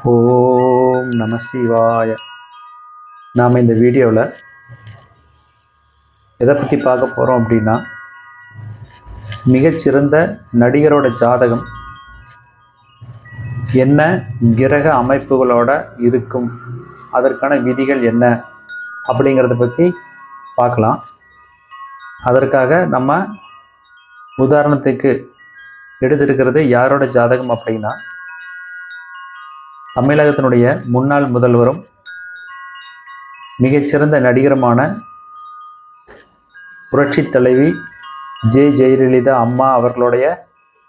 ஓம் நம சிவாய. நாம் இந்த வீடியோவில் எதை பற்றி பார்க்க போகிறோம் அப்படின்னா, மிகச்சிறந்த நடிகரோட ஜாதகம் என்ன கிரக அமைப்புகளோட இருக்கும், அதற்கான விதிகள் என்ன அப்படிங்கிறத பற்றி பார்க்கலாம். அதற்காக நம்ம உதாரணத்துக்கு எடுத்திருக்கிறது யாரோட ஜாதகம் அப்படின்னா, தமிழகத்தினுடைய முன்னாள் முதல்வரும் மிகச்சிறந்த நடிகருமான புரட்சி தலைவி ஜெயலலிதா அம்மா அவர்களுடைய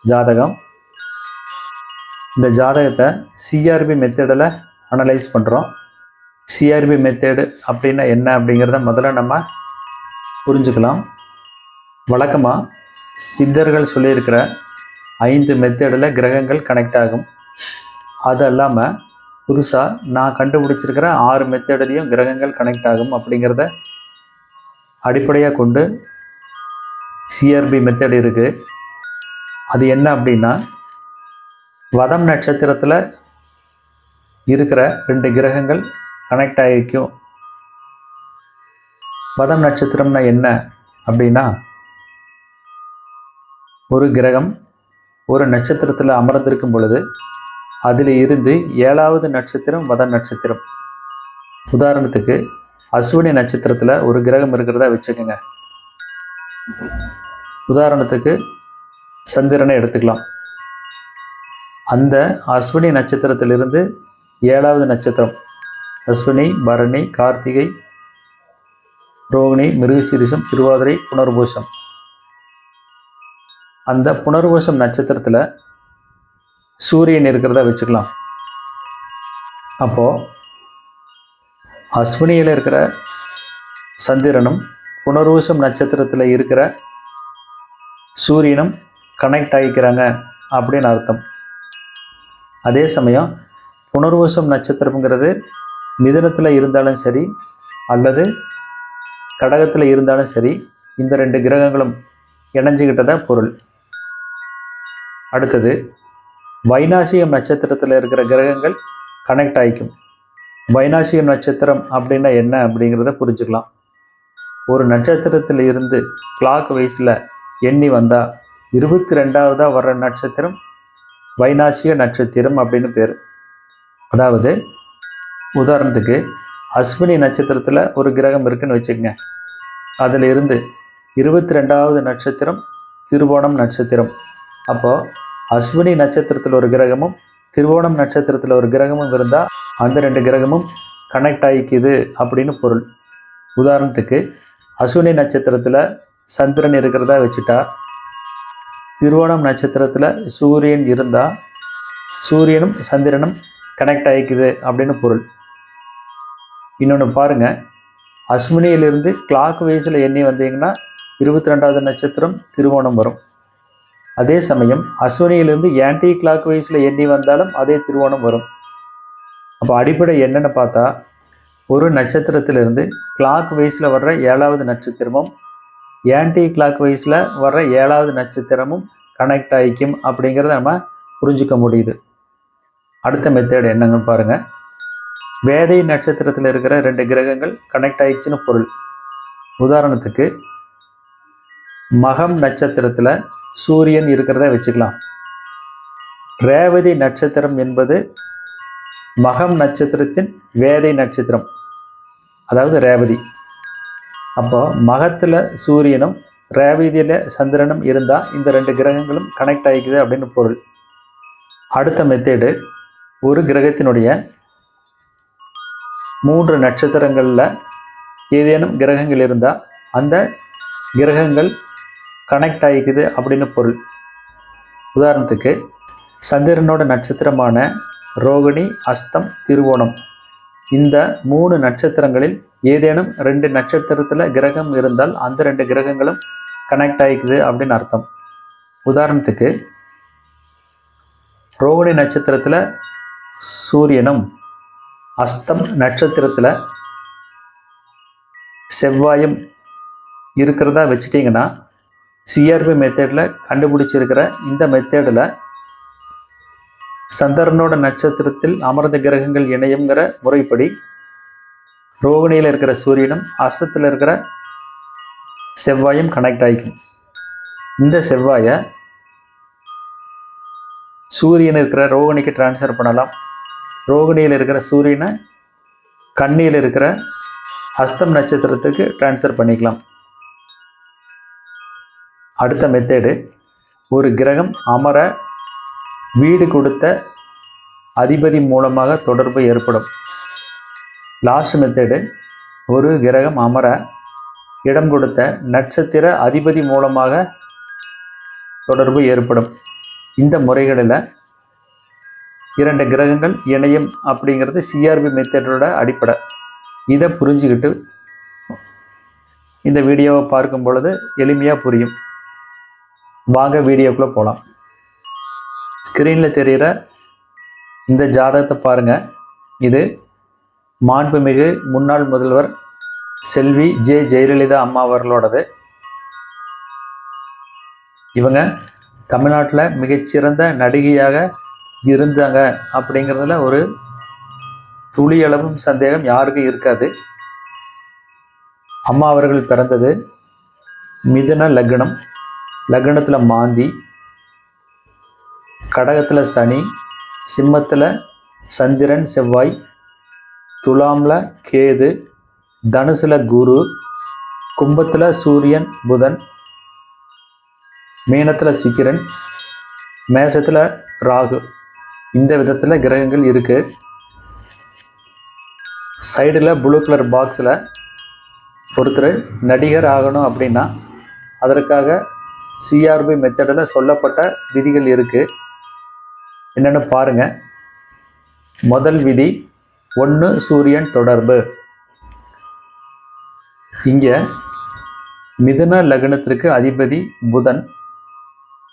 ஜாதகம். இந்த ஜாதகத்தை சிஆர்பி மெத்தடில் அனலைஸ் பண்ணுறோம். சிஆர்பி மெத்தடு அப்படின்னா என்ன அப்படிங்கிறத முதல்ல நம்ம புரிஞ்சுக்கலாம். வழக்கமாக சித்தர்கள் சொல்லியிருக்கிற 5 மெத்தடில் கிரகங்கள் கனெக்ட் ஆகும். அது இல்லாமல் புதுசாக நான் கண்டுபிடிச்சிருக்கிற 6 மெத்தட்லேயும் கிரகங்கள் கனெக்ட் ஆகும் அப்படிங்கிறத அடிப்படையாக கொண்டு சிஆர்பி மெத்தட் இருக்குது. அது என்ன அப்படின்னா, வதம் நட்சத்திரத்தில் இருக்கிற 2 கிரகங்கள் கனெக்ட் ஆகிக்கும். வதம் நட்சத்திரம்னா என்ன அப்படின்னா, ஒரு கிரகம் ஒரு நட்சத்திரத்தில் அமர்ந்திருக்கும் பொழுது அதில் இருந்து 7வது நட்சத்திரம் வத நட்சத்திரம். உதாரணத்துக்கு அஸ்வினி நட்சத்திரத்தில் ஒரு கிரகம் இருக்கிறதா வச்சுக்கோங்க. உதாரணத்துக்கு சந்திரனை எடுத்துக்கலாம். அந்த அஸ்வினி நட்சத்திரத்திலிருந்து 7வது நட்சத்திரம் அஸ்வினி, பரணி, கார்த்திகை, ரோகிணி, மிருகசீரிஷம், திருவாதிரை, புனர்பூசம். அந்த புனர்பூசம் நட்சத்திரத்தில் சூரியன் இருக்கிறதா வச்சுக்கலாம். அப்போது அஸ்வினியில் இருக்கிற சந்திரனும் புனர்பூசம் நட்சத்திரத்தில் இருக்கிற சூரியனும் கனெக்ட் ஆகிக்கிறாங்க அப்படின்னு அர்த்தம். அதே சமயம் புனர்பூசம் நட்சத்திரம்ங்கிறது மிதுனத்தில் இருந்தாலும் சரி அல்லது கடகத்தில் இருந்தாலும் சரி, இந்த 2 கிரகங்களும் இணைஞ்சிக்கிட்டதா பொருள். அடுத்தது வைநாசிகம் நட்சத்திரத்தில் இருக்கிற கிரகங்கள் கனெக்ட் ஆகிக்கும். வைநாசிகம் நட்சத்திரம் அப்படின்னா என்ன அப்படிங்கிறத புரிஞ்சுக்கலாம். ஒரு நட்சத்திரத்தில் இருந்து கிளாக் வைஸில் எண்ணி வந்தால் 22வது வர்ற நட்சத்திரம் வைநாசிக நட்சத்திரம் அப்படின்னு பேர். அதாவது உதாரணத்துக்கு அஸ்வினி நட்சத்திரத்தில் ஒரு கிரகம் இருக்குன்னு வச்சுக்கோங்க. அதில் இருந்து 22வது நட்சத்திரம் திருவோணம் நட்சத்திரம். அப்போது அஸ்வினி நட்சத்திரத்தில் ஒரு கிரகமும் திருவோணம் நட்சத்திரத்தில் ஒரு கிரகமும் இருந்தால் அந்த 2 கிரகமும் கனெக்ட் ஆகிக்குது அப்படின்னு பொருள். உதாரணத்துக்கு அஸ்வினி நட்சத்திரத்தில் சந்திரன் இருக்கிறதா வச்சுட்டா, திருவோணம் நட்சத்திரத்தில் சூரியன் இருந்தால் சூரியனும் சந்திரனும் கனெக்ட் ஆகிக்குது அப்படின்னு பொருள். இன்னொன்று பாருங்கள், அஸ்வினியிலிருந்து கிளாக் வைஸில் எண்ணி வந்தீங்கன்னா 22வது நட்சத்திரம் திருவோணம் வரும். அதே சமயம் அஸ்வினியிலிருந்து ஆன்டி கிளாக் வைஸில் எண்ணி வந்தாலும் அதே திருவோணம் வரும். அப்போ அடிப்படை என்னென்னு பார்த்தா, ஒரு நட்சத்திரத்திலிருந்து கிளாக் வைஸில் வர்ற 7வது நட்சத்திரமும் ஆன்டி கிளாக் வைஸில் வர்ற 7வது நட்சத்திரமும் கனெக்ட் ஆகிக்கும் அப்படிங்கிறத நம்ம புரிஞ்சிக்க முடியுது. அடுத்த மெத்தேடு என்னங்கன்னு பாருங்கள். வேதை நட்சத்திரத்தில் இருக்கிற 2 கிரகங்கள் கனெக்ட் ஆகிடுச்சுன்னு பொருள். உதாரணத்துக்கு மகம் நட்சத்திரத்தில் சூரியன் இருக்கிறத வச்சுக்கலாம். ரேவதி நட்சத்திரம் என்பது மகம் நட்சத்திரத்தின் வேதை நட்சத்திரம், அதாவது ரேவதி. அப்போ மகத்தில் சூரியனும் ரேவதியில் சந்திரனும் இருந்தால் இந்த 2 கிரகங்களும் கனெக்ட் ஆகிக்குது அப்படின்னு பொருள். அடுத்த மெத்தேடு, ஒரு கிரகத்தினுடைய 3 நட்சத்திரங்களில் ஏதேனும் கிரகங்கள் இருந்தால் அந்த கிரகங்கள் கனெக்ட் ஆகிக்குது அப்படின்னு பொருள். உதாரணத்துக்கு சந்திரனோட நட்சத்திரமான ரோகிணி, அஸ்தம், திருவோணம், இந்த 3 நட்சத்திரங்களில் ஏதேனும் 2 நட்சத்திரத்தில் கிரகம் இருந்தால் அந்த 2 கிரகங்களும் கனெக்ட் ஆகிக்குது அப்படின்னு அர்த்தம். உதாரணத்துக்கு ரோகிணி நட்சத்திரத்தில் சூரியனும் அஸ்தம் நட்சத்திரத்தில் செவ்வாயும் இருக்கிறதா வச்சுட்டிங்கன்னா, சிஆர்பி மெத்தடில் கண்டுபிடிச்சிருக்கிற இந்த மெத்தடில் சந்திரனோட நட்சத்திரத்தில் அமர்ந்த கிரகங்கள் இணையுங்கிற முறைப்படி ரோகிணியில் இருக்கிற சூரியனும் அஸ்தத்தில் இருக்கிற செவ்வாயும் கனெக்ட் ஆகிக்கும். இந்த செவ்வாயை சூரியன் இருக்கிற ரோகிணிக்கு டிரான்ஸ்ஃபர் பண்ணலாம். ரோகிணியில் இருக்கிற சூரியனை கன்னியில் இருக்கிற ஹஸ்தம் நட்சத்திரத்துக்கு டிரான்ஸ்ஃபர் பண்ணிக்கலாம். அடுத்த மெத்தேடு, ஒரு கிரகம் அமர வீடு கொடுத்த அதிபதி மூலமாக தொடர்பு ஏற்படும். லாஸ்ட் மெத்தேடு, ஒரு கிரகம் அமர இடம் கொடுத்த நட்சத்திர அதிபதி மூலமாக தொடர்பு ஏற்படும். இந்த முறைகளில் 2 கிரகங்கள் இணையும் அப்படிங்கிறது சிஆர்பி மெத்தடோட அடிப்படை. இதை புரிஞ்சுக்கிட்டு இந்த வீடியோவை பார்க்கும் பொழுது எளிமையாக புரியும். வாங்க வீடியோக்குள்ளே போகலாம். ஸ்க்ரீனில் தெரிகிற இந்த ஜாதகத்தை பாருங்கள். இது மாண்புமிகு முன்னாள் முதல்வர் செல்வி ஜெ ஜெயலலிதா அம்மா அவர்களோடது. இவங்க தமிழ்நாட்டில் மிகச்சிறந்த நடிகையாக இருந்தாங்க அப்படிங்கிறதுல ஒரு துளியளவும் சந்தேகம் யாருக்கும் இருக்காது. அம்மா அவர்கள் பிறந்தது மிதுன லக்னம், லக்னத்தில் மாந்தி, கடகத்தில் சனி, சிம்மத்தில் சந்திரன் செவ்வாய், துலாமில் கேது, தனுசில் குரு, கும்பத்தில் சூரியன் புதன், மீனத்தில் சுக்கிரன், மேசத்தில் ராகு. இந்த விதத்தில் கிரகங்கள் இருக்குது. சைடில் ப்ளூ கலர் பாக்ஸில் ஒருத்தர் நடிகர் ஆகணும் அப்படின்னா அதற்காக சிஆர்பி மெத்தடில் சொல்லப்பட்ட விதிகள் இருக்குது. என்னென்னு பாருங்கள். முதல் விதி, 1 சூரியன் தொடர்பு. இங்கே மிதுன லக்னத்திற்கு அதிபதி புதன்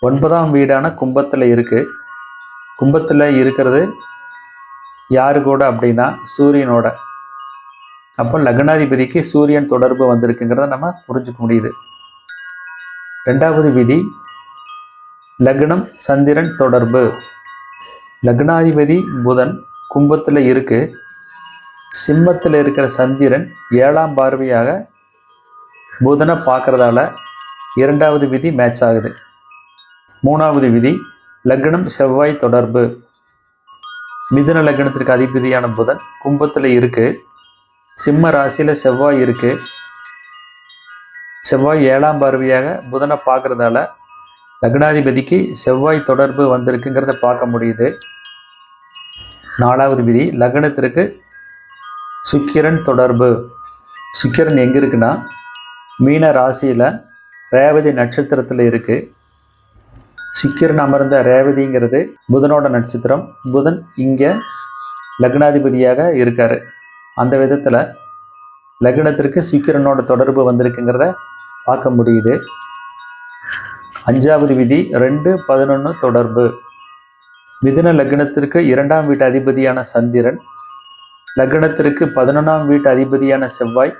9ஆம் வீடான கும்பத்தில் இருக்குது. கும்பத்தில் இருக்கிறது யாரு கூட அப்படின்னா சூரியனோட. அப்போ லக்னாதிபதிக்கு சூரியன் தொடர்பு வந்திருக்குங்கிறத நம்ம புரிஞ்சுக்க முடியுது. 2வது விதி, லக்னம் சந்திரன் தொடர்பு. லக்னாதிபதி புதன் கும்பத்தில் இருக்கு. சிம்மத்தில் இருக்கிற சந்திரன் 7ஆம் பார்வையாக புதனை பார்க்கறதால 2வது விதி மேட்ச் ஆகுது. 3வது விதி, லக்னம் செவ்வாய் தொடர்பு. மிதுன லக்னத்திற்கு அதிபதியான புதன் கும்பத்தில் இருக்கு. சிம்ம ராசியில் செவ்வாய் இருக்கு. செவ்வாய் 7ஆம் பார்வையாக புதனை பார்க்கறதால லக்னாதிபதிக்கு செவ்வாய் தொடர்பு வந்திருக்குங்கிறத பார்க்க முடியுது. 4வது விதி, லக்னத்திற்கு சுக்கிரன் தொடர்பு. சுக்கிரன் எங்கே இருக்குன்னா மீன ராசியில் ரேவதி நட்சத்திரத்தில் இருக்குது. சுக்கிரன் அமர்ந்த ரேவதிங்கிறது புதனோட நட்சத்திரம். புதன் இங்கே லக்னாதிபதியாக இருக்கார். அந்த விதத்தில் லக்னத்திற்கு சுக்கிரனோட தொடர்பு வந்திருக்குங்கிறத பார்க்க முடியுது. 5வது விதி, 2-11 தொடர்பு. மிதுன லக்னத்திற்கு 2ஆம் வீட்டு அதிபதியான சந்திரன், லக்னத்திற்கு 11ஆம் வீட்டு அதிபதியான செவ்வாய்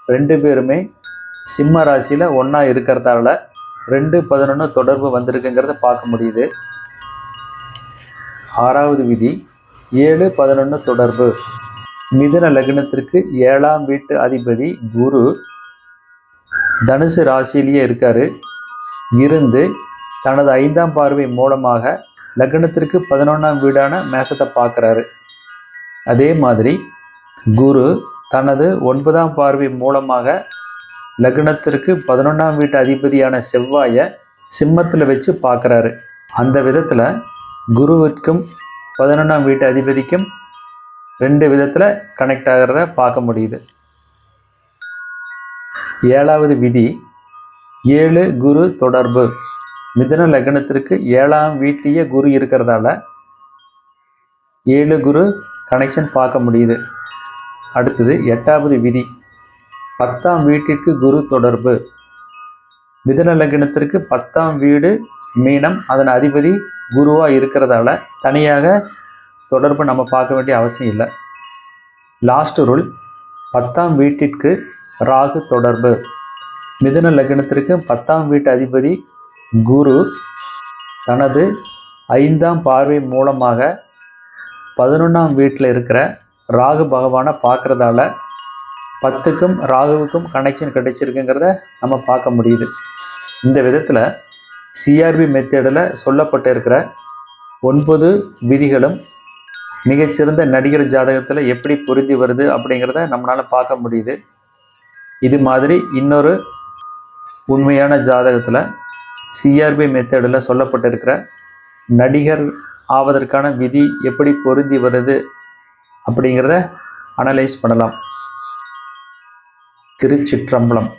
2 பேருமே சிம்ம ராசியில் ஒன்றா இருக்கிறதால 2-11 தொடர்பு வந்திருக்குங்கிறத பார்க்க முடியுது. 6வது விதி, 7-11 தொடர்பு. மிதுன லக்னத்திற்கு 7ஆம் வீட்டு அதிபதி குரு தனுசு ராசியிலேயே இருக்காரு. இருந்து தனது 5ஆம் பார்வை மூலமாக லக்னத்திற்கு 11ஆம் வீடான மேசத்தை பார்க்குறாரு. அதே மாதிரி குரு தனது 9ஆம் பார்வை மூலமாக லக்னத்திற்கு 11ஆம் வீட்டு அதிபதியான செவ்வாயை சிம்மத்தில் வச்சு பார்க்குறாரு. அந்த விதத்தில் குருவிற்கும் 11ஆம் வீட்டு அதிபதிக்கும் 2 விதத்தில் கனெக்ட் ஆகிறத பார்க்க முடியுது. 7வது விதி, 7 குரு தொடர்பு. மிதுன லக்னத்திற்கு 7ஆம் வீட்டிலேயே குரு இருக்கிறதால 7 குரு கனெக்ஷன் பார்க்க முடியுது. அடுத்தது 8வது விதி, 10ஆம் வீட்டிற்கு குரு தொடர்பு. மிதுன லக்னத்திற்கு 10ஆம் வீடு மீனம், அதன் அதிபதி குருவாக இருக்கிறதால தனியாக தொடர்பு நம்ம பார்க்க வேண்டிய அவசியம் இல்லை. லாஸ்ட் ரூல், 10ஆம் வீட்டிற்கு ராகு தொடர்பு. மிதுன லக்னத்திற்கு 10ஆம் வீட்டு அதிபதி குரு தனது 5ஆம் பார்வை மூலமாக 11ஆம் வீட்டில் இருக்கிற ராகு பகவானை பார்க்குறதால 10க்கும் ராகுவுக்கும் கனெக்ஷன் கிடைச்சிருக்குங்கிறத நம்ம பார்க்க முடியுது. இந்த விதத்தில் சிஆர்பி மெத்தடில் சொல்லப்பட்டு இருக்கிற 9 விதிகளும் மிகச்சிறந்த நடிகர் ஜாதகத்தில் எப்படி பொருந்தி வருது அப்படிங்கிறத நம்மளால் பார்க்க முடியுது. இது மாதிரி இன்னொரு உண்மையான ஜாதகத்தில் சிஆர்பி மெத்தடில் சொல்லப்பட்டிருக்கிற நடிகர் ஆவதற்கான விதி எப்படி பொருந்தி வருது அப்படிங்கிறத அனலைஸ் பண்ணலாம். திருச்சிற்றம்பலம்.